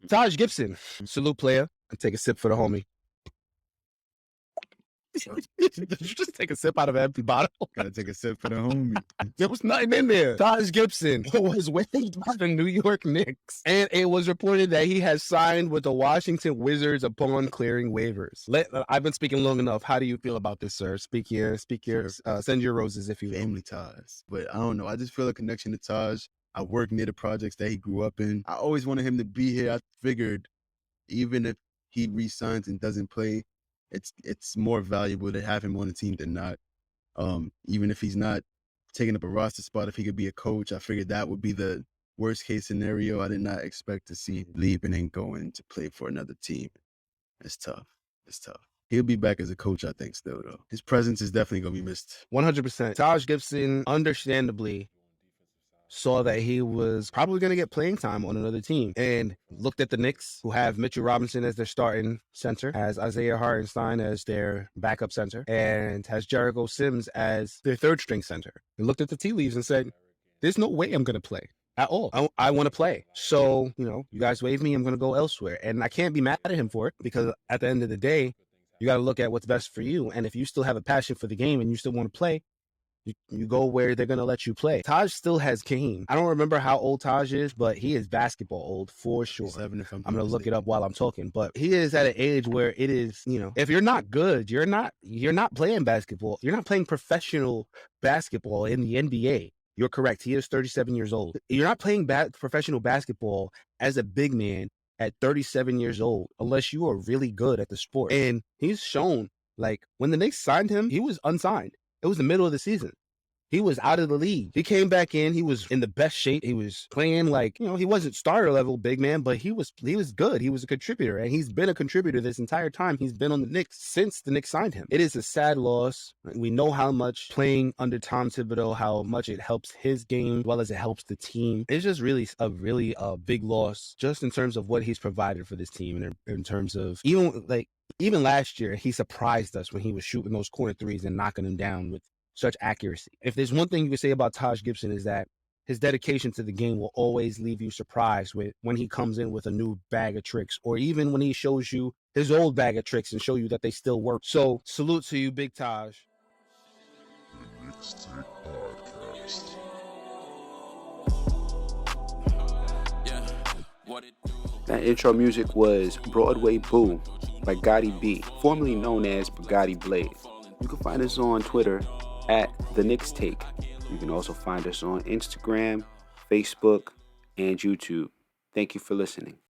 Taj Gibson, salute player. And take a sip for the homie. Just take a sip out of an empty bottle. Gotta take a sip for the homie. There was nothing in there. Taj Gibson was waived by the New York Knicks. And it was reported that he has signed with the Washington Wizards upon clearing waivers. I've been speaking long enough. How do you feel about this, sir? Speak here. Send your roses if you will. Family ties. But I don't know. I just feel a connection to Taj. I work near the projects that he grew up in. I always wanted him to be here. I figured even if he re-signs and doesn't play, it's more valuable to have him on the team than not. Even if he's not taking up a roster spot, if he could be a coach, I figured that would be the worst case scenario. I did not expect to see him leave and then going to play for another team. It's tough. He'll be back as a coach, I think, still, though. His presence is definitely going to be missed. 100%. Taj Gibson, understandably, saw that he was probably going to get playing time on another team and looked at the Knicks, who have Mitchell Robinson as their starting center, has Isaiah Hartenstein as their backup center, and has Jericho Sims as their third string center. And looked at the tea leaves and said, there's no way I'm going to play at all. I want to play. So, you guys waive me, I'm going to go elsewhere. And I can't be mad at him for it, because at the end of the day, you got to look at what's best for you. And if you still have a passion for the game and you still want to play, you go where they're going to let you play. Taj still has game. I don't remember how old Taj is, but he is basketball old for sure. I'm going to look it up while I'm talking, but he is at an age where it is, if you're not good, you're not playing basketball. You're not playing professional basketball in the NBA. You're correct. He is 37 years old. You're not playing professional basketball as a big man at 37 years old, unless you are really good at the sport. And he's shown, when the Knicks signed him, he was unsigned. It was the middle of the season. He was out of the league. He came back in. He was in the best shape. He was playing he wasn't starter level big man, but he was good. He was a contributor, and he's been a contributor this entire time. He's been on the Knicks since the Knicks signed him. It is a sad loss. We know how much playing under Tom Thibodeau, how much it helps his game as well as it helps the team. It's just really a big loss, just in terms of what he's provided for this team, and in terms of even last year, he surprised us when he was shooting those corner threes and knocking them down with such accuracy. If there's one thing you could say about Taj Gibson, is that his dedication to the game will always leave you surprised when he comes in with a new bag of tricks, or even when he shows you his old bag of tricks and show you that they still work. So salute to you, Big Taj. The Knicks Take Podcast. That intro music was Broadway Boo by Gotti B, formerly known as Bugatti Blade. You can find us on Twitter at The Knicks Take. You can also find us on Instagram, Facebook, and YouTube. Thank you for listening.